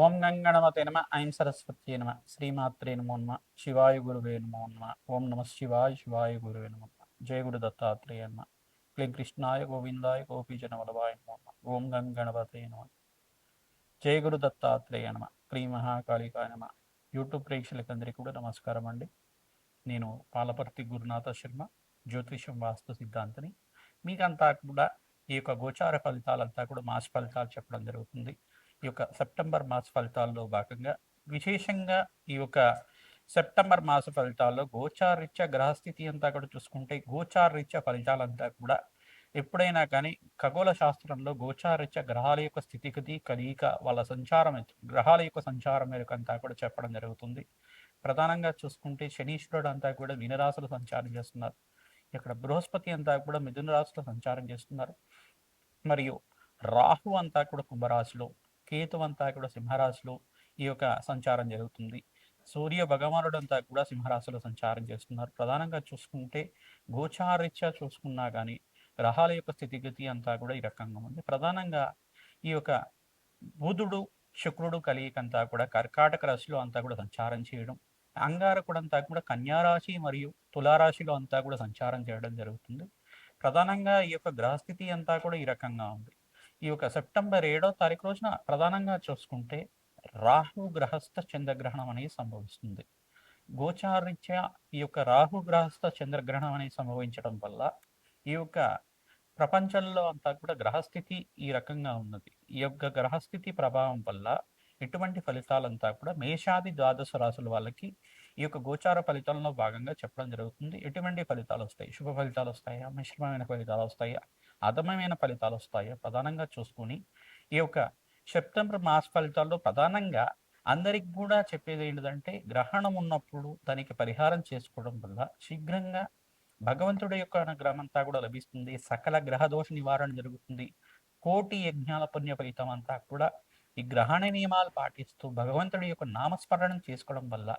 ఓం గంగణమతే నమ ఐం సరస్వత్యే నమ శ్రీమాత్రే నమో నమ శివాయ గురువే నమో నమ ఓం నమ శివాయ శివాయ గురువే నమో నమ జయ గురు దత్తాత్రేయ నమ క్లీం కృష్ణాయ గోవిందాయ గోపీజన వల్లభాయ నమో నమ ఓం గంగణపతే నమ జయ గురు దత్తాత్రేయ నమ క్లీం మహాకాళికాయ నమ యూట్యూబ్ ప్రేక్షకులందరికీ కూడా నమస్కారం అండి. నేను పాలపర్తి గురునాథ శర్మ, జ్యోతిషం వాస్తు సిద్ధాంతిని. మీకంతా కూడా ఈ యొక్క గోచార ఫలితాలంతా కూడా మాస ఫలితాలు చెప్పడం జరుగుతుంది. ఈ యొక్క సెప్టెంబర్ మాస ఫలితాల్లో భాగంగా విశేషంగా ఈ యొక్క సెప్టెంబర్ మాస ఫలితాల్లో గోచారరీత్యా గ్రహస్థితి అంతా కూడా చూసుకుంటే గోచారరీత్యా ఫలితాలంతా కూడా ఎప్పుడైనా కానీ ఖగోళ శాస్త్రంలో గోచారరీత్యా గ్రహాల యొక్క స్థితిగతి కలయిక వాళ్ళ సంచారం గ్రహాల యొక్క సంచారం మేరకు అంతా కూడా చెప్పడం జరుగుతుంది. ప్రధానంగా చూసుకుంటే శనీశ్వరుడు అంతా కూడా మీనరాశులు సంచారం చేస్తున్నారు. ఇక్కడ బృహస్పతి అంతా కూడా మిథున రాశిలో సంచారం చేస్తున్నారు. మరియు రాహు అంతా కూడా కుంభరాశిలో, కేతు అంతా కూడా సింహరాశిలో ఈ యొక్క సంచారం జరుగుతుంది. సూర్య భగవానుడు అంతా కూడా సింహరాశిలో సంచారం చేస్తున్నారు. ప్రధానంగా చూసుకుంటే గోచారీత్యా చూసుకున్నా కానీ గ్రహాల యొక్క స్థితిగతి అంతా కూడా ఈ రకంగా ఉంది. ప్రధానంగా ఈ యొక్క బుధుడు శుక్రుడు కలియికంతా కూడా కర్కాటక రాశిలో అంతా కూడా సంచారం చేయడం, అంగారకుడు అంతా కూడా కన్యారాశి మరియు తులారాశిలో అంతా కూడా సంచారం చేయడం జరుగుతుంది. ప్రధానంగా ఈ యొక్క గ్రహస్థితి అంతా కూడా ఈ రకంగా ఉంది. ఈ యొక్క సెప్టెంబర్ 7వ తారీఖు రోజున ప్రధానంగా చూసుకుంటే రాహు గ్రహస్థ చంద్రగ్రహణం అనేది సంభవిస్తుంది. గోచారీత్యా ఈ యొక్క రాహు గ్రహస్థ చంద్రగ్రహణం అనేది సంభవించడం వల్ల ఈ యొక్క ప్రపంచంలో అంతా కూడా గ్రహస్థితి ఈ రకంగా ఉన్నది. ఈ యొక్క గ్రహస్థితి ప్రభావం వల్ల ఎటువంటి ఫలితాలంతా కూడా మేషాది ద్వాదశ రాశుల వాళ్ళకి ఈ యొక్క గోచార ఫలితాలలో భాగంగా చెప్పడం జరుగుతుంది. ఎటువంటి ఫలితాలు వస్తాయి, శుభ ఫలితాలు వస్తాయా, మిశ్రమమైన ఫలితాలు వస్తాయా, అధమమైన ఫలితాలు వస్తాయా, ప్రధానంగా చూసుకుని ఈ యొక్క సెప్టెంబర్ మాస ఫలితాల్లో ప్రధానంగా అందరికి కూడా చెప్పేది ఏంటంటే గ్రహణం ఉన్నప్పుడు దానికి పరిహారం చేసుకోవడం వల్ల శీఘ్రంగా భగవంతుడి యొక్క అనుగ్రహం అంతా కూడా లభిస్తుంది. సకల గ్రహ దోష నివారణ జరుగుతుంది. కోటి యజ్ఞాల పుణ్య ఫలితం అంతా కూడా ఈ గ్రహణ నియమాలు పాటిస్తూ భగవంతుడి యొక్క నామస్మరణం చేసుకోవడం వల్ల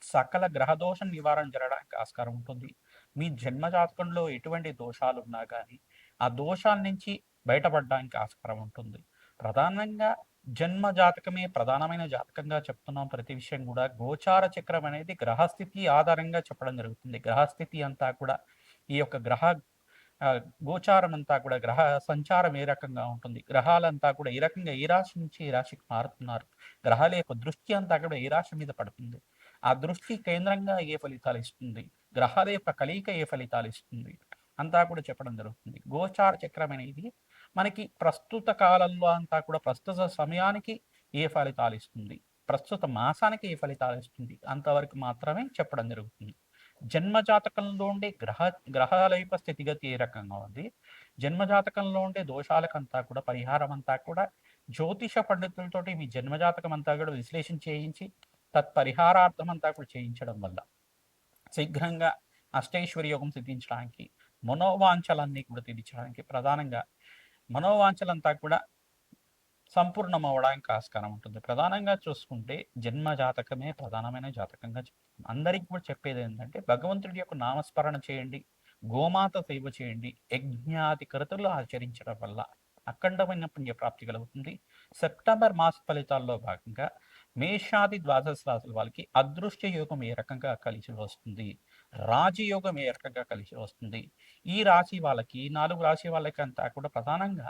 సకల గ్రహ దోషం నివారణ జరగడానికి ఆస్కారం ఉంటుంది. మీ జన్మ జాతకంలో ఎటువంటి దోషాలు ఉన్నా కానీ ఆ దోషాల నుంచి బయటపడడానికి ఆస్కారం ఉంటుంది. ప్రధానంగా జన్మ జాతకమే ప్రధానమైన జాతకంగా చెప్తున్నాం. ప్రతి విషయం కూడా గోచార చక్రం అనేది గ్రహస్థితి ఆధారంగా చెప్పడం జరుగుతుంది. గ్రహస్థితి అంతా కూడా ఈ యొక్క గ్రహ గోచారం అంతా కూడా గ్రహ సంచారం ఏ రకంగా ఉంటుంది, గ్రహాలంతా కూడా ఏ రకంగా ఏ రాశి నుంచి ఏ రాశికి మారుతున్నారు, గ్రహాల యొక్క దృష్టి అంతా కూడా ఏ రాశి మీద పడుతుంది, ఆ దృష్టి కేంద్రంగా ఏ ఫలితాలు ఇస్తుంది, గ్రహాల యొక్క కలయిక ఏ ఫలితాలు ఇస్తుంది అంతా కూడా చెప్పడం జరుగుతుంది. గోచార చక్రం అనేది మనకి ప్రస్తుత కాలంలో అంతా కూడా ప్రస్తుత సమయానికి ఏ ఫలితాలు ఇస్తుంది, ప్రస్తుత మాసానికి ఏ ఫలితాలు ఇస్తుంది అంతవరకు మాత్రమే చెప్పడం జరుగుతుంది. జన్మజాతకంలో ఉండే గ్రహాల యొక్క స్థితిగతి ఏ రకంగా ఉంది, జన్మజాతకంలో ఉండే దోషాలకంతా కూడా పరిహారం అంతా కూడా జ్యోతిష పండితులతోటి మీ జన్మజాతకం అంతా కూడా విశ్లేషణ చేయించి తత్పరిహారార్థం అంతా కూడా చేయించడం వల్ల శీఘ్రంగా అష్టైశ్వర్య యోగం సిద్ధించడానికి, మనోవాంఛలన్నీ కూడా తీర్చడానికి, ప్రధానంగా మనోవాంఛలంతా కూడా సంపూర్ణం అవ్వడానికి ఆస్కారం ఉంటుంది. ప్రధానంగా చూసుకుంటే జన్మ జాతకమే ప్రధానమైన జాతకంగా చెప్తాం. అందరికి కూడా చెప్పేది ఏంటంటే భగవంతుడి యొక్క నామస్మరణ చేయండి, గోమాత సేవ చేయండి, యజ్ఞాది కృతులు ఆచరించడం వల్ల అఖండమైన పుణ్యప్రాప్తి కలుగుతుంది. సెప్టెంబర్ మాస ఫలితాల్లో భాగంగా మేషాది ద్వాదశ రాశుల వాళ్ళకి అదృష్ట యోగం ఏ రకంగా కలిసి వస్తుంది, రాజయోగం ఏ రకంగా కలిసి వస్తుంది, ఈ రాశి వాళ్ళకి 4 రాశి వాళ్ళకి అంతా కూడా ప్రధానంగా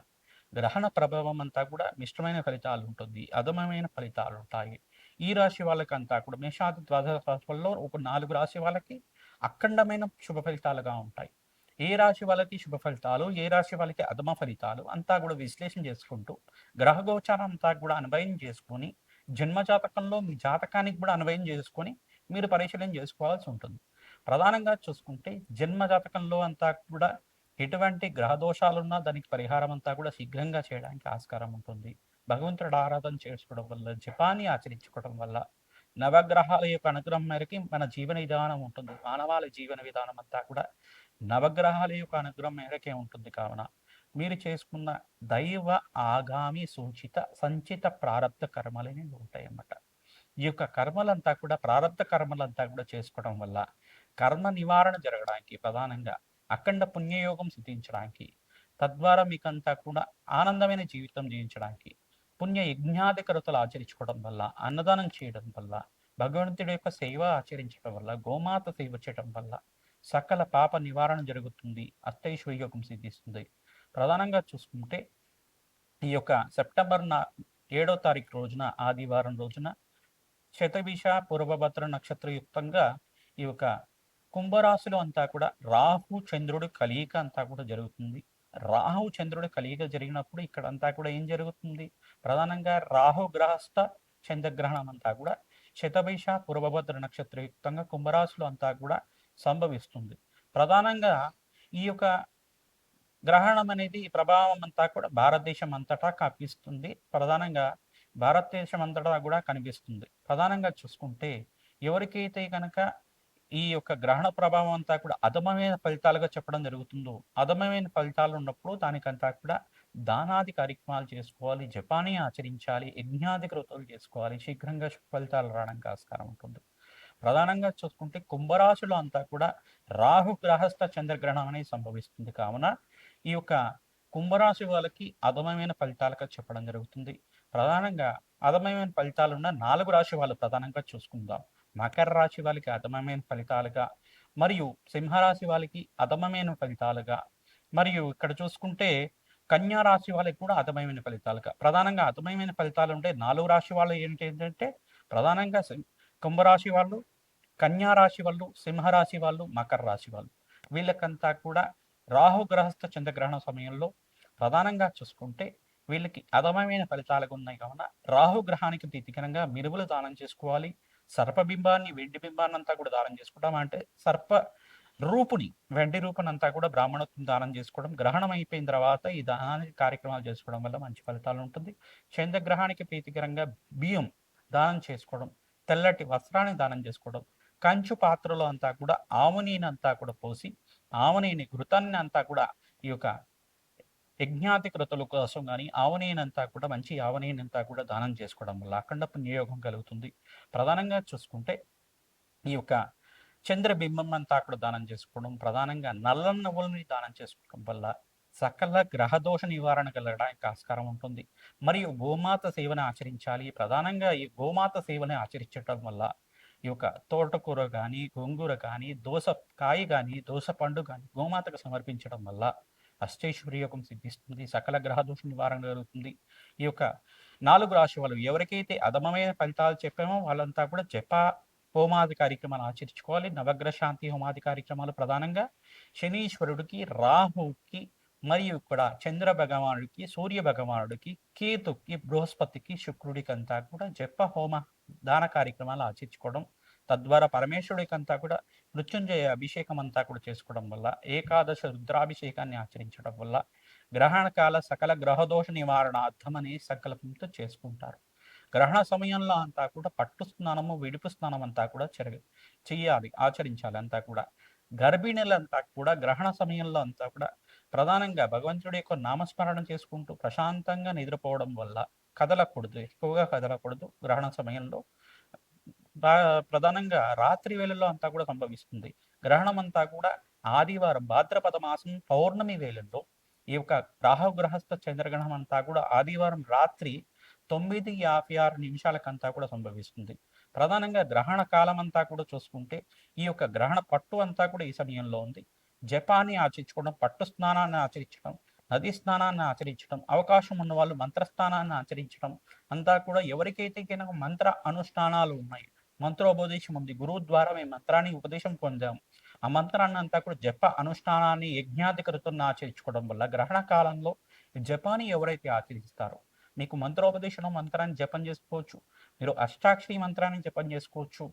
గ్రహణ ప్రభావం అంతా కూడా మిశ్రమైన ఫలితాలు ఉంటుంది, అధమమైన ఫలితాలు ఉంటాయి. ఈ రాశి వాళ్ళకంతా కూడా మేషాది ద్వాదశ రాశుల్లో ఒక 4 రాశి వాళ్ళకి అఖండమైన శుభ ఫలితాలుగా ఉంటాయి. ఏ రాశి వాళ్ళకి శుభ ఫలితాలు, ఏ రాశి వాళ్ళకి అధమ ఫలితాలు అంతా కూడా విశ్లేషణ చేసుకుంటూ గ్రహ గోచారం అంతా కూడా అన్వయం చేసుకొని జన్మజాతకంలో మీ జాతకానికి కూడా అన్వయం చేసుకొని మీరు పరిశీలన చేసుకోవాల్సి ఉంటుంది. ప్రధానంగా చూసుకుంటే జన్మ జాతకంలో అంతా కూడా ఎటువంటి గ్రహ దోషాలున్నా దానికి పరిహారం అంతా కూడా శీఘ్రంగా చేయడానికి ఆస్కారం ఉంటుంది. భగవంతుడు ఆరాధన చేసుకోవడం వల్ల, జపాన్ని ఆచరించుకోవడం వల్ల, నవగ్రహాల యొక్క అనుగ్రహం మేరకి మన జీవన విధానం ఉంటుంది. మానవాళి జీవన విధానం అంతా కూడా నవగ్రహాల యొక్క అనుగ్రహం మేరకే ఉంటుంది. కావున మీరు చేసుకున్న దైవ ఆగామి సూచిత సంచిత ప్రారబ్ధ కర్మలని ఉంటాయి అన్నమాట. ఈ యొక్క కర్మలంతా కూడా ప్రారబ్ధ కర్మలంతా కూడా చేసుకోవడం వల్ల కర్మ నివారణ జరగడానికి, ప్రధానంగా అఖండ పుణ్యయోగం సిద్ధించడానికి, తద్వారా మీకంతా కూడా ఆనందమైన జీవితం జీవించడానికి, పుణ్య యజ్ఞాధికృతలు ఆచరించుకోవడం వల్ల, అన్నదానం చేయడం వల్ల, భగవంతుడి యొక్క సేవ ఆచరించడం వల్ల, గోమాత సేవ చేయడం వల్ల సకల పాప నివారణ జరుగుతుంది, అష్టైశ్వర్యోగం సిద్ధిస్తుంది. ప్రధానంగా చూసుకుంటే ఈ యొక్క సెప్టెంబర్ 7వ తారీఖు రోజున, ఆదివారం రోజున శతభిష పూర్వభద్ర నక్షత్రయుక్తంగా ఈ యొక్క కుంభరాశిలో అంతా కూడా రాహు చంద్రుడు కలయిక అంతా కూడా జరుగుతుంది. రాహు చంద్రుడు కలయిక జరిగినప్పుడు ఇక్కడ అంతా కూడా ఏం జరుగుతుంది? ప్రధానంగా రాహు గ్రహస్థ చంద్రగ్రహణం అంతా కూడా శతభిష పూర్వభద్ర నక్షత్రయుక్తంగా కుంభరాశిలో అంతా కూడా సంభవిస్తుంది. ప్రధానంగా ఈ యొక్క గ్రహణం అనేది ప్రభావం అంతా కూడా భారతదేశం అంతటా కనిపిస్తుంది. ప్రధానంగా భారతదేశం అంతటా కూడా కనిపిస్తుంది. ప్రధానంగా చూసుకుంటే ఎవరికైతే కనుక ఈ యొక్క గ్రహణ ప్రభావం అంతా కూడా అధమమైన ఫలితాలుగా చెప్పడం జరుగుతుందో, అధమమైన ఫలితాలు ఉన్నప్పుడు దానికంతా కూడా దానాది కార్యక్రమాలు చేసుకోవాలి, జపానీ ఆచరించాలి, యజ్ఞాది కృతులు చేసుకోవాలి, శీఘ్రంగా ఫలితాలు రావడానికి ఆస్కారం ఉంటుంది. ప్రధానంగా చూసుకుంటే కుంభరాశిలో అంతా కూడా రాహు గ్రహస్థ చంద్రగ్రహణం అనేది సంభవిస్తుంది. కావున ఈ యొక్క కుంభరాశి వాళ్ళకి అధమమైన ఫలితాలుగా చెప్పడం జరుగుతుంది. ప్రధానంగా అధమమైన ఫలితాలు ఉన్న 4 రాశి వాళ్ళు ప్రధానంగా చూసుకుందాం. మకర రాశి వాళ్ళకి అధమమైన ఫలితాలుగా, మరియు సింహరాశి వాళ్ళకి అధమమైన ఫలితాలుగా, మరియు ఇక్కడ చూసుకుంటే కన్యా రాశి వాళ్ళకి కూడా అధమమైన ఫలితాలుగా. ప్రధానంగా అధమమైన ఫలితాలు ఉంటే 4 రాశి వాళ్ళు ఏంటంటే ప్రధానంగా కుంభరాశి వాళ్ళు, కన్యా రాశి వాళ్ళు, సింహరాశి వాళ్ళు, మకర రాశి వాళ్ళు. వీళ్ళకంతా కూడా రాహు గ్రహస్థ చంద్రగ్రహణ సమయంలో ప్రధానంగా చూసుకుంటే వీళ్ళకి అధమమైన ఫలితాలుగా ఉన్నాయి. కావున రాహు గ్రహానికి ప్రీతికరంగా మిరువులు దానం చేసుకోవాలి. సర్పబింబాన్ని, వెండి బింబాన్ని అంతా కూడా దానం చేసుకోవడం, అంటే సర్ప రూపుని, వెండి రూపుని అంతా కూడా బ్రాహ్మణత్వం దానం చేసుకోవడం, గ్రహణం అయిపోయిన తర్వాత ఈ దానానికి కార్యక్రమాలు చేసుకోవడం వల్ల మంచి ఫలితాలు ఉంటుంది. చంద్రగ్రహానికి ప్రీతికరంగా బియ్యం దానం చేసుకోవడం, తెల్లటి వస్త్రాన్ని దానం చేసుకోవడం, కంచు పాత్రలో అంతా కూడా ఆవునీని అంతా కూడా పోసి, ఆవునీని ఘృతాన్ని అంతా కూడా ఈ యొక్క యజ్ఞాతి కృతుల కోసం కానీ ఆవనేనంతా కూడా మంచి ఆవనేనంతా కూడా దానం చేసుకోవడం వల్ల అఖండ పుణ్యయోగం కలుగుతుంది. ప్రధానంగా చూసుకుంటే ఈ యొక్క చంద్రబింబం అంతా కూడా దానం చేసుకోవడం, ప్రధానంగా నల్ల నువ్వులని దానం చేసుకోవడం వల్ల సకల గ్రహదోష నివారణ కలగడానికి ఆస్కారం ఉంటుంది. మరియు గోమాత సేవను ఆచరించాలి. ప్రధానంగా ఈ గోమాత సేవని ఆచరించడం వల్ల ఈ యొక్క తోటకూర కానీ, గోంగూర కానీ, దోసకాయ కానీ, దోస పండు కానీ గోమాతకు సమర్పించడం వల్ల అష్టైశ్వర్యోగం సిద్ధిస్తుంది, సకల గ్రహదోష నివారణ జరుగుతుంది. ఈ యొక్క 4 రాశి వాళ్ళు ఎవరికైతే అధమమైన ఫలితాలు చెప్పామో వాళ్ళంతా కూడా జప హోమాది కార్యక్రమాలు ఆచరించుకోవాలి. నవగ్రహ శాంతి హోమాది కార్యక్రమాలు ప్రధానంగా శనీశ్వరుడికి, రాహుకి, మరియు ఇక్కడ చంద్ర భగవానుడికి, సూర్య భగవానుడికి, కేతుకి, బృహస్పతికి, శుక్రుడికి అంతా కూడా జప హోమ దాన కార్యక్రమాలు ఆచరించుకోవడం, తద్వారా పరమేశ్వరుడికంతా కూడా మృత్యుంజయ అభిషేకం అంతా కూడా చేసుకోవడం వల్ల, ఏకాదశ రుద్రాభిషేకాన్ని ఆచరించడం వల్ల గ్రహణ కాల సకల గ్రహదోష నివారణ అర్థమని సంకల్పంతో చేసుకుంటారు. గ్రహణ సమయంలో అంతా కూడా పట్టు స్నానము, విడుపు స్నానం అంతా కూడా చెయ్యాలి, ఆచరించాలి. అంతా కూడా గర్భిణులంతా కూడా గ్రహణ సమయంలో అంతా కూడా ప్రధానంగా భగవంతుడి యొక్క నామస్మరణ చేసుకుంటూ ప్రశాంతంగా నిద్రపోవడం వల్ల, కదలకూడదు, ఎక్కువగా కదలకూడదు గ్రహణ సమయంలో. ప్రధానంగా రాత్రి వేళల్లో అంతా కూడా సంభవిస్తుంది. గ్రహణం అంతా కూడా ఆదివారం భాద్రపద మాసం పౌర్ణమి వేళల్లో ఈ యొక్క రాహుగ్రహస్థ చంద్రగ్రహణం అంతా కూడా ఆదివారం రాత్రి 9:56 కూడా సంభవిస్తుంది. ప్రధానంగా గ్రహణ కాలం అంతా కూడా చూసుకుంటే ఈ యొక్క గ్రహణ పట్టు అంతా కూడా ఈ సమయంలో ఉంది. జపాన్ని ఆచరించుకోవడం, పట్టు స్నానాన్ని ఆచరించడం, నది స్నానాన్ని ఆచరించడం, అవకాశం ఉన్న వాళ్ళు మంత్రస్నానాన్ని ఆచరించడం అంతా కూడా ఎవరికైతే కనుక మంత్ర అనుష్ఠానాలు ఉన్నాయి, మంత్రోపదేశం ఉంది, గురువు ద్వారా మేము మంత్రాన్ని ఉపదేశం పొందాము, ఆ మంత్రాన్ని అంతా కూడా జప అనుష్ఠానాన్ని యజ్ఞాధికృతులను ఆచరించుకోవడం వల్ల గ్రహణ కాలంలో జపాన్ని ఎవరైతే ఆచరిస్తారో మీకు మంత్రోపదేశం మంత్రాన్ని జపం చేసుకోవచ్చు, మీరు అష్టాక్షరి మంత్రాన్ని జపం చేసుకోవచ్చు.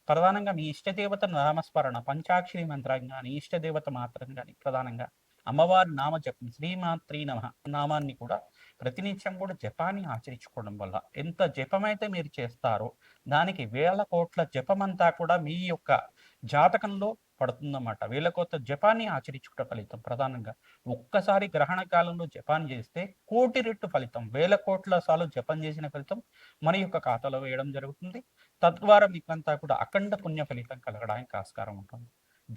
ప్రధానంగా మీ ఇష్టదేవత నామస్మరణ పంచాక్షరి మంత్రం కానీ, ఇష్టదేవత మాత్రం కానీ, ప్రధానంగా అమ్మవారి నామ జపం శ్రీమాత్రి నమః నామాన్ని కూడా ప్రతినిత్యం కూడా జపాన్ని ఆచరించుకోవడం వల్ల ఎంత జపమైతే మీరు చేస్తారో దానికి వేల కోట్ల జపమంతా కూడా మీ యొక్క జాతకంలో పడుతుందన్నమాట. వేల కోట్ల జపాన్ని ఆచరించుకున్న ఫలితం. ప్రధానంగా ఒక్కసారి గ్రహణ కాలంలో జపాన్ చేస్తే 1,000,000 రెట్టు ఫలితం, వేల కోట్ల సార్లు జపం చేసిన ఫలితం మన యొక్క ఖాతాలో వేయడం జరుగుతుంది. తద్వారా మీకంతా కూడా అఖండ పుణ్య ఫలితం కలగడానికి ఆస్కారం ఉంటుంది.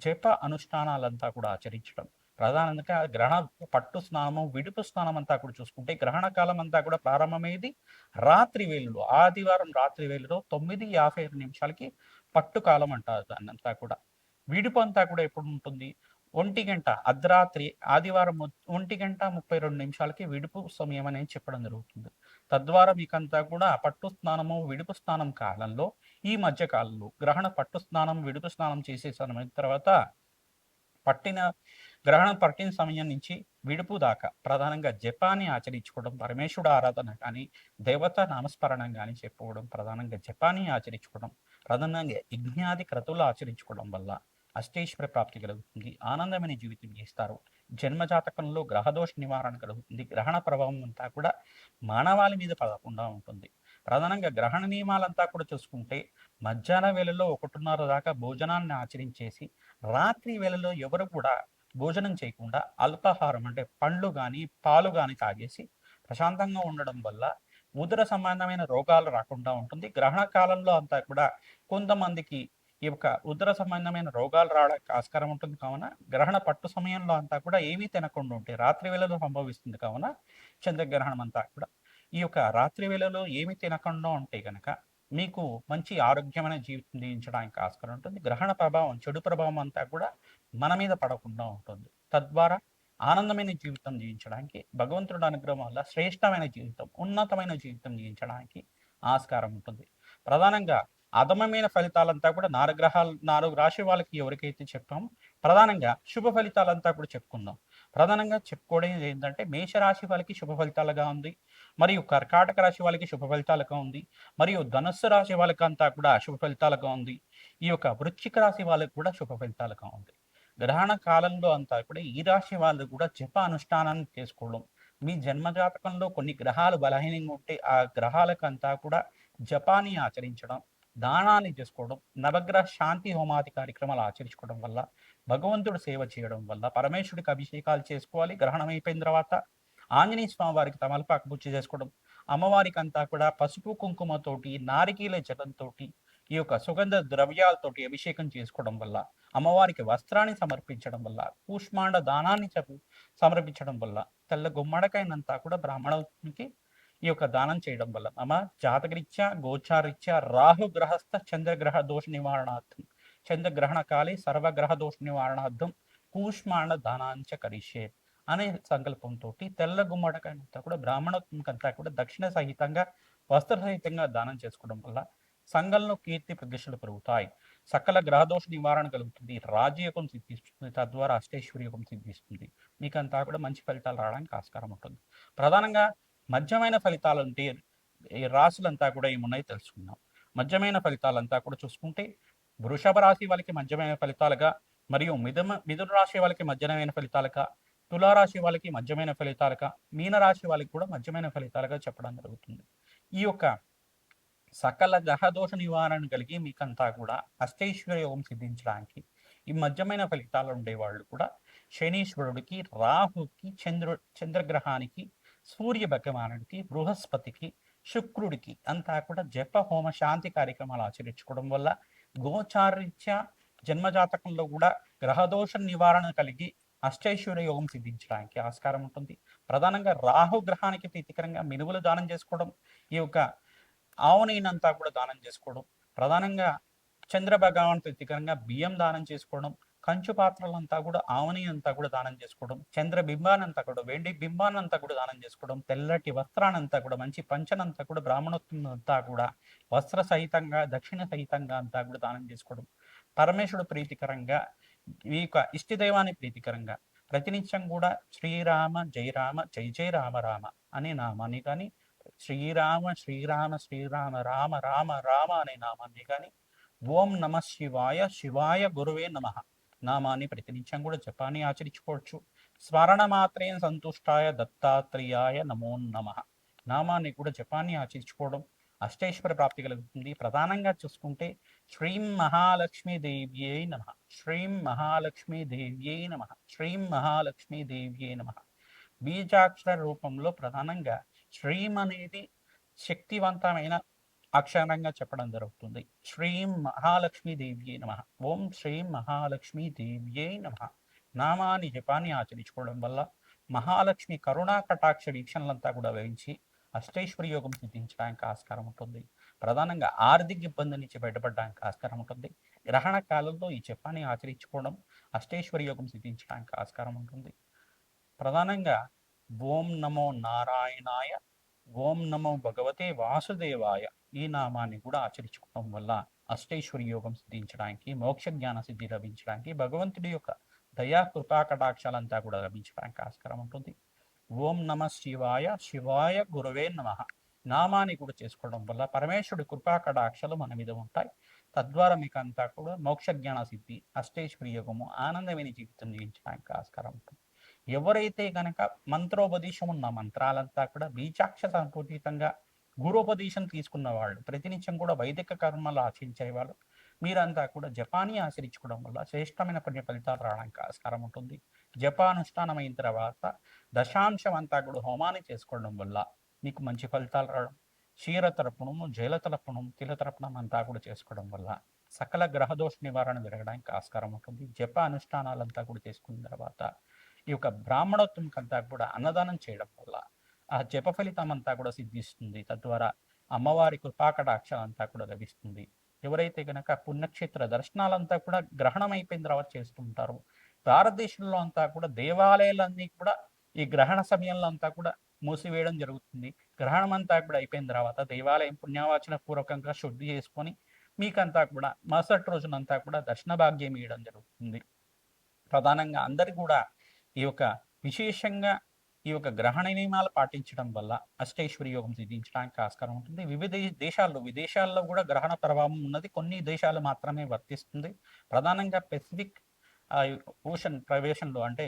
జప అనుష్ఠానాలంతా కూడా ఆచరించడం, ప్రధానంగా గ్రహణ పట్టు స్నానము, విడుపు స్నానం అంతా కూడా చూసుకుంటే గ్రహణ కాలం అంతా కూడా ప్రారంభమయ్యేది రాత్రి వేళలో, ఆదివారం రాత్రి వేళలో 9:55 పట్టు కాలం అంటారు దాన్నంతా కూడా. విడుపు అంతా కూడా ఎప్పుడు ఉంటుంది? 1 అర్ధరాత్రి ఆదివారం 1:32 విడుపు సమయం అనేది చెప్పడం జరుగుతుంది. తద్వారా మీకంతా కూడా పట్టు స్నానము, విడుపు స్నానం కాలంలో ఈ మధ్య కాలంలో గ్రహణ పట్టు స్నానం, విడుపు స్నానం చేసేసిన తర్వాత పట్టిన గ్రహణం పట్టిన సమయం నుంచి విడుపు దాకా ప్రధానంగా జపాన్ని ఆచరించుకోవడం, పరమేశ్వరుడు ఆరాధన కానీ, దేవతా నామస్మరణం కానీ చెప్పుకోవడం, ప్రధానంగా జపాన్ని ఆచరించుకోవడం, ప్రధానంగా యజ్ఞాది క్రతువులు ఆచరించుకోవడం వల్ల అష్టైశ్వర్య ప్రాప్తి కలుగుతుంది. ఆనందమైన జీవితం చేస్తారు. జన్మజాతకంలో గ్రహదోష నివారణ కలుగుతుంది. గ్రహణ ప్రభావం అంతా కూడా మానవాళి మీద పడకుండా ఉంటుంది. ప్రధానంగా గ్రహణ నియమాలంతా కూడా చూసుకుంటే మధ్యాహ్న వేళలో 1:30 దాకా భోజనాన్ని ఆచరించేసి రాత్రి వేళలో ఎవరు కూడా భోజనం చేయకుండా అల్పాహారం అంటే పండ్లు కానీ పాలు కానీ తాగేసి ప్రశాంతంగా ఉండడం వల్ల ఉదర సంబంధమైన రోగాలు రాకుండా ఉంటుంది. గ్రహణ కాలంలో అంతా కూడా కొంతమందికి ఈ యొక్క ఉదర సంబంధమైన రోగాలు రావడానికి ఆస్కారం ఉంటుంది కావున గ్రహణ పట్టు సమయంలో అంతా కూడా ఏమీ తినకుండా ఉంటే రాత్రి వేళలో సంభవిస్తుంది కావున చంద్రగ్రహణం అంతా కూడా ఈ యొక్క రాత్రి వేళలో ఏమి తినకుండా ఉంటే గనక మీకు మంచి ఆరోగ్యమైన జీవితం జీవించడానికి ఆస్కారం ఉంటుంది. గ్రహణ ప్రభావం, చెడు ప్రభావం అంతా కూడా మన మీద పడకుండా ఉంటుంది. తద్వారా ఆనందమైన జీవితం జీవించడానికి భగవంతుడి అనుగ్రహం వల్ల శ్రేష్టమైన జీవితం, ఉన్నతమైన జీవితం జీవించడానికి ఆస్కారం ఉంటుంది. ప్రధానంగా అధమమైన ఫలితాలంతా కూడా 4 రాశి వాళ్ళకి ఎవరికైతే చెప్పామో ప్రధానంగా శుభ ఫలితాలంతా కూడా చెప్పుకుందాం. ప్రధానంగా చెప్పుకోవడం ఏంటంటే మేషరాశి వాళ్ళకి శుభ ఫలితాలుగా ఉంది, మరియు కర్కాటక రాశి వాళ్ళకి శుభ ఫలితాలుగా ఉంది, మరియు ధనుస్సు రాశి వాళ్ళకి అంతా కూడా శుభ ఫలితాలుగా ఉంది. ఈ యొక్క వృశ్చిక రాశి వాళ్ళకి కూడా శుభ ఫలితాలుగా ఉంది. గ్రహణ కాలంలో అంతా కూడా ఈ రాశి వాళ్ళు కూడా జప అనుష్ఠానాన్ని చేసుకోవడం, మీ జన్మజాతకంలో కొన్ని గ్రహాలు బలహీనంగా ఉంటే ఆ గ్రహాలకంతా కూడా జపాన్ని ఆచరించడం, దానాన్ని చేసుకోవడం, నవగ్రహ శాంతి హోమాది కార్యక్రమాలు ఆచరించుకోవడం వల్ల, భగవంతుడు సేవ చేయడం వల్ల, పరమేశ్వరుడికి అభిషేకాలు చేసుకోవాలి. గ్రహణం అయిపోయిన తర్వాత ఆంజనేయ స్వామి వారికి తమలపాకు పూజ చేసుకోవడం, అమ్మవారికి అంతా కూడా పసుపు కుంకుమతోటి, నారికేల జలంతోటి, ఈ యొక్క సుగంధ ద్రవ్యాలతోటి అభిషేకం చేసుకోవడం వల్ల, అమ్మవారికి వస్త్రాన్ని సమర్పించడం వల్ల, కూష్మాండ దానాన్ని సమర్పించడం వల్ల, తెల్ల గుమ్మడికాయనంతా కూడా బ్రాహ్మణునికి ఈ యొక్క దానం చేయడం వల్ల మమ జాతకరీత్యా గోచారీత్యా రాహుగ్రహస్థ చంద్రగ్రహ దోష నివారణార్థం చంద్రగ్రహణ కాలే సర్వగ్రహ దోష నివారణార్థం కూష్మాండ దానాంచ కరిష్యే అనే సంకల్పంతో తెల్ల గుమ్మడికాయంతా కూడా బ్రాహ్మణత్వంకంతా కూడా దక్షిణ సహితంగా వస్త్ర సహితంగా దానం చేసుకోవడం వల్ల సంఘంలో కీర్తి ప్రతిష్టలు పెరుగుతాయి. సకల గ్రహదోష నివారణ కలుగుతుంది. రాజయోగం సిద్ధిస్తుంది. తద్వారా అష్టైశ్వర్యోగం సిద్ధిస్తుంది. మీకంతా కూడా మంచి ఫలితాలు రావడానికి ఆస్కారం ఉంటుంది. ప్రధానంగా మధ్యమైన ఫలితాలు అంటే ఈ రాశులంతా కూడా ఏమున్నాయి తెలుసుకుందాం. మధ్యమైన ఫలితాలంతా కూడా చూసుకుంటే వృషభ రాశి వాళ్ళకి మధ్యమైన ఫలితాలుగా, మరియు మిథున రాశి వాళ్ళకి మధ్యమైన ఫలితాలుగా, తులారాశి వాళ్ళకి మధ్యమైన ఫలితాలుగా, మీనరాశి వాళ్ళకి కూడా మధ్యమైన ఫలితాలుగా చెప్పడం జరుగుతుంది. ఈ యొక్క సకల గ్రహదోష నివారణ కలిగి మీకంతా కూడా అష్టైశ్వర్య యోగం సిద్ధించడానికి ఈ మధ్యమైన ఫలితాలు ఉండేవాళ్ళు కూడా శనీశ్వరుడికి, రాహుకి, చంద్రగ్రహానికి, సూర్య భగవానుడికి, బృహస్పతికి, శుక్రుడికి అంతా కూడా జప హోమ శాంతి కార్యక్రమాలు ఆచరించుకోవడం వల్ల గోచారీత్యా జన్మజాతకంలో కూడా గ్రహదోష నివారణ కలిగి అష్టైశ్వర్య యోగం సిద్ధించడానికి ఆస్కారం ఉంటుంది. ప్రధానంగా రాహు గ్రహానికి ప్రీతికరంగా మినువులు దానం చేసుకోవడం, ఈ యొక్క ఆవు నెయ్యినంతా కూడా దానం చేసుకోవడం, ప్రధానంగా చంద్ర భగవాన్ ప్రీతికరంగా బియ్యం దానం చేసుకోవడం, కంచు పాత్రలంతా కూడా ఆవుని అంతా కూడా దానం చేసుకోవడం, చంద్ర బింబానంతా కూడా వెండి బింబానంతా కూడా దానం చేసుకోవడం, తెల్లటి వస్త్రానంతా కూడా మంచి పంచనంతా కూడా బ్రాహ్మణోత్వం అంతా కూడా వస్త్ర సహితంగా దక్షిణ సహితంగా అంతా కూడా దానం చేసుకోవడం, పరమేశ్వరుడు ప్రీతికరంగా ఈ యొక్క ఇష్టదైవాన్ని ప్రీతికరంగా ప్రతినిత్యం కూడా శ్రీరామ జయ రామ జయ జయ రామ రామ అనే నామాన్ని కానీ, శ్రీరామ శ్రీరామ శ్రీరామ రామ రామ రామ అనే నామాన్ని కానీ, ఓం నమ శివాయ శివాయ గురువే నమ నామాన్ని ప్రతినిత్యం కూడా జపాన్ని ఆచరించుకోవచ్చు. స్మరణ మాత్రేన సంతుష్టాయ దత్తాత్రేయాయ నమో నమ నామాన్ని కూడా జపాన్ని ఆచరించుకోవడం అష్టైశ్వర ప్రాప్తి కలుగుతుంది. ప్రధానంగా చూసుకుంటే శ్రీం మహాలక్ష్మీ దేవ్యై నమ, శ్రీం మహాలక్ష్మీ దేవ్యై నమ, శ్రీం మహాలక్ష్మీ దేవ్యై నమ. బీజాక్షర రూపంలో ప్రధానంగా శ్రీం అనేది శక్తివంతమైన అక్షరంగా చెప్పడం జరుగుతుంది. శ్రీం మహాలక్ష్మీ దేవ్యై నమ, ఓం శ్రీం మహాలక్ష్మీ దేవ్యై నమ. నామాన్ని జపాన్ని ఆచరించుకోవడం వల్ల మహాలక్ష్మి కరుణా కటాక్ష వీక్షణలంతా కూడా వహించి అష్టైశ్వర్య యోగం సిద్ధించడానికి ఆస్కారం ఉంటుంది. ప్రధానంగా ఆర్థిక ఇబ్బంది నుంచి బయటపడడానికి ఆస్కారం ఉంటుంది. గ్రహణ కాలంలో ఈ జపాన్ని ఆచరించుకోవడం అష్టైశ్వర్య యోగం సిద్ధించడానికి ఆస్కారం ఉంటుంది. ప్రధానంగా ఓం నమో నారాయణాయ, ఓం నమో భగవతే వాసుదేవాయ ఈ నామాన్ని కూడా ఆచరించుకోవడం వల్ల అష్టైశ్వర్య యోగం సిద్ధించడానికి, మోక్ష జ్ఞాన సిద్ధి లభించడానికి, భగవంతుడి యొక్క దయా కృపా కటాక్షాలంతా కూడా లభించడానికి ఆస్కారం ఉంటుంది. ఓం నమ శివాయ, శివాయ గురవే నమ నామాన్ని కూడా చేసుకోవడం వల్ల పరమేశ్వరుడి కృపా కటాక్షాలు మన మీద ఉంటాయి. తద్వారా మీకు అంతా కూడా మోక్ష జ్ఞాన సిద్ధి, అష్టైశ్వర్య యోగము, ఆనందమైన జీవితం జీవించడానికి ఆస్కారం ఉంటుంది. ఎవరైతే కనుక మంత్రోపదేశం ఉన్న మంత్రాలంతా కూడా బీజాక్షర సంపూరితంగా గురోపదేశం తీసుకున్న వాళ్ళు, ప్రతినిత్యం కూడా వైదిక కర్మలు ఆచరించేవాళ్ళు, మీరంతా కూడా జపాన్ని ఆచరించుకోవడం వల్ల శ్రేష్టమైన పుణ్య ఫలితాలు రావడానికి ఆస్కారం ఉంటుంది. జపానుష్ఠానం అయిన తర్వాత దశాంశం అంతా కూడా హోమాన్ని చేసుకోవడం వల్ల మీకు మంచి ఫలితాలు రావడం, క్షీర తర్పణము, జల తర్పణం, తిల తర్పణం అంతా కూడా చేసుకోవడం వల్ల సకల గ్రహదోష నివారణ జరగడానికి ఆస్కారం ఉంటుంది. జప అనుష్ఠానాలంతా కూడా చేసుకున్న తర్వాత ఈ యొక్క బ్రాహ్మణోత్తమకంతా కూడా అన్నదానం చేయడం వల్ల ఆ జప ఫలితం అంతా కూడా సిద్ధిస్తుంది. తద్వారా అమ్మవారి కృపాకటాక్షలంతా కూడా లభిస్తుంది. ఎవరైతే కనుక పుణ్యక్షేత్ర దర్శనాలంతా కూడా గ్రహణం అయిపోయిన తర్వాత చేస్తూ ఉంటారు. భారతదేశంలో అంతా కూడా దేవాలయాలన్నీ కూడా ఈ గ్రహణ సమయంలో అంతా కూడా మూసివేయడం జరుగుతుంది. గ్రహణం అంతా కూడా అయిపోయిన తర్వాత దేవాలయం పుణ్యవాచన పూర్వకంగా శుద్ధి చేసుకొని మీకంతా కూడా మరుసటి రోజునంతా కూడా దర్శన భాగ్యం ఇవ్వడం జరుగుతుంది. ప్రధానంగా అందరు కూడా ఈ యొక్క విశేషంగా ఈ యొక్క గ్రహణ నియమాలు పాటించడం వల్ల అష్టైశ్వర్య యోగం సిద్ధించడానికి ఆస్కారం ఉంటుంది. వివిధ దేశాల్లో, విదేశాల్లో కూడా గ్రహణ ప్రభావం ఉన్నది. కొన్ని దేశాలు మాత్రమే వర్తిస్తుంది. ప్రధానంగా పెసిఫిక్ ఓషన్ ప్రవేశంలో అంటే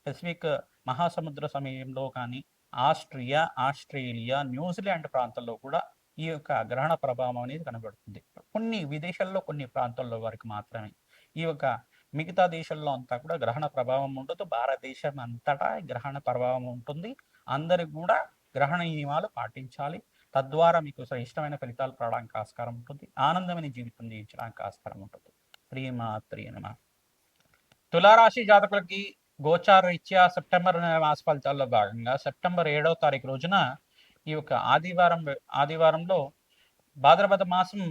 పెసిఫిక్ మహాసముద్ర సమయంలో కానీ ఆస్ట్రేలియా, న్యూజిలాండ్ ప్రాంతాల్లో కూడా ఈ యొక్క గ్రహణ ప్రభావం అనేది కనబడుతుంది. కొన్ని విదేశాల్లో కొన్ని ప్రాంతాల్లో వరకు మాత్రమే. ఈ యొక్క మిగతా దేశాల్లో అంతా కూడా గ్రహణ ప్రభావం ఉండదు. భారతదేశం అంతటా గ్రహణ ప్రభావం ఉంటుంది. అందరికి కూడా గ్రహణ నియమాలు పాటించాలి. తద్వారా మీకు ఇష్టమైన ఫలితాలు రావడానికి ఆస్కారం ఉంటుంది. ఆనందమైన జీవితం జీవించడానికి ఆస్కారం ఉంటుంది. శ్రీమాత్రే నమః. తులారాశి జాతకులకి గోచార రీత్యా సెప్టెంబర్ మాస ఫలితాల్లో భాగంగా సెప్టెంబర్ 7వ తారీఖు రోజున ఈ యొక్క ఆదివారంలో భాద్రపద మాసం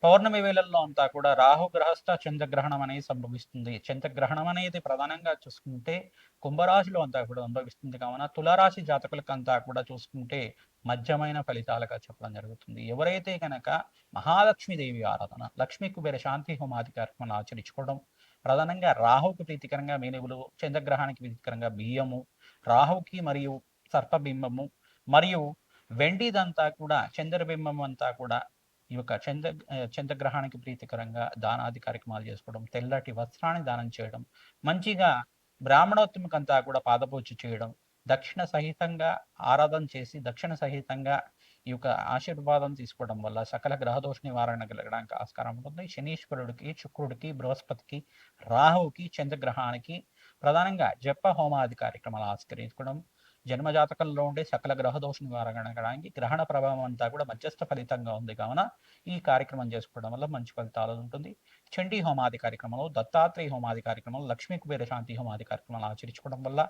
పౌర్ణమి వేళల్లో అంతా కూడా రాహు గ్రహస్థ చంద్రగ్రహణం అనేది సంభవిస్తుంది. చంద్రగ్రహణం అనేది ప్రధానంగా చూసుకుంటే కుంభరాశిలో అంతా కూడా సంభవిస్తుంది. కావున తులారాశి జాతకులకు అంతా కూడా చూసుకుంటే మధ్యమైన ఫలితాలుగా చెప్పడం జరుగుతుంది. ఎవరైతే కనుక మహాలక్ష్మీదేవి ఆరాధన, లక్ష్మీ కుబేర శాంతి హోమాది కార్యక్రమాలు ఆచరించుకోవడం, ప్రధానంగా రాహుకు ప్రీతికరంగా మేనువులు, చంద్రగ్రహానికి ప్రీతికరంగా బియ్యము, రాహుకి మరియు సర్పబింబము మరియు వెండిదంతా కూడా చంద్రబింబం అంతా కూడా ఈ యొక్క చంద్రగ్రహానికి ప్రీతికరంగా దానాది కార్యక్రమాలు చేసుకోవడం, తెల్లటి వస్త్రాన్ని దానం చేయడం, మంచిగా బ్రాహ్మణోత్తమకంతా కూడా పాదపూజ చేయడం, దక్షిణ సహితంగా ఆరాధన చేసి దక్షిణ సహితంగా ఈ యొక్క ఆశీర్వాదం తీసుకోవడం వల్ల సకల గ్రహదోష నివారణ కలగడానికి ఆస్కారం ఉంటుంది. శనీశ్వరుడికి, శుక్రుడికి, బృహస్పతికి, రాహువుకి, చంద్రగ్రహానికి ప్రధానంగా జప హోమాది కార్యక్రమాలు ఆచరించుకోవడం, జన్మజాతకంలో ఉండే సకల గ్రహదోష నివారణడానికి గ్రహణ ప్రభావం అంతా కూడా మధ్యస్థ ఫలితంగా ఉంది కావున ఈ కార్యక్రమం చేసుకోవడం వల్ల మంచి ఫలితాలు ఉంటుంది. చండీ హోమాది కార్యక్రమంలో, దత్తాత్రేయ హోమాది కార్యక్రమంలో, లక్ష్మీ కుబేర శాంతి హోమాది కార్యక్రమాలు ఆచరించుకోవడం వల్ల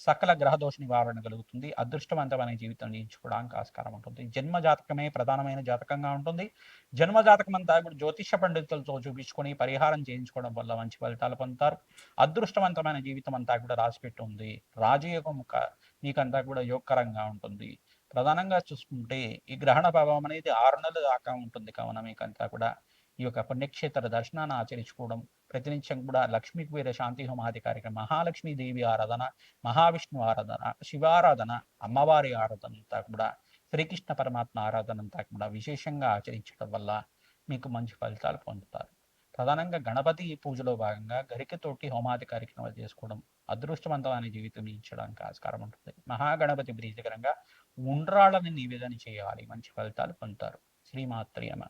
సకల గ్రహదోష నివారణ కలుగుతుంది. అదృష్టవంతమైన జీవితం జీవించుకోవడానికి ఆస్కారం ఉంటుంది. జన్మ జాతకమే ప్రధానమైన జాతకంగా ఉంటుంది. జన్మ జాతకం అంతా కూడా జ్యోతిష పండితులతో చూపించుకొని పరిహారం చేయించుకోవడం వల్ల మంచి ఫలితాలు పొందుతారు. అదృష్టవంతమైన జీవితం అంతా కూడా రాసిపెట్టి ఉంది. రాజయోగం మీకంతా కూడా యోగకరంగా ఉంటుంది. ప్రధానంగా చూసుకుంటే ఈ గ్రహణ ప్రభావం అనేది 6 నెలల దాకా ఉంటుంది కావున మీకంతా కూడా ఈ యొక్క పుణ్యక్షేత్ర దర్శనాన్ని ఆచరించుకోవడం, ప్రతినిత్యం కూడా లక్ష్మీ కుబేర శాంతి హోమాది కార్యక్రమం, మహాలక్ష్మీ దేవి ఆరాధన, మహావిష్ణు ఆరాధన, శివారాధన, అమ్మవారి ఆరాధన అంతా కూడా, శ్రీకృష్ణ పరమాత్మ ఆరాధన అంతా కూడా విశేషంగా ఆచరించడం వల్ల మీకు మంచి ఫలితాలు పొందుతారు. ప్రధానంగా గణపతి పూజలో భాగంగా గరికతోటి హోమాది కార్యక్రమాలు చేసుకోవడం అదృష్టవంతమైన జీవితం ఇచ్చడానికి ఆస్కారం ఉంటుంది. మహాగణపతి ప్రీతికరంగా ఉండ్రాళ్ళని నివేదన చేయాలి, మంచి ఫలితాలు పొందుతారు. శ్రీమాత్రేయమ.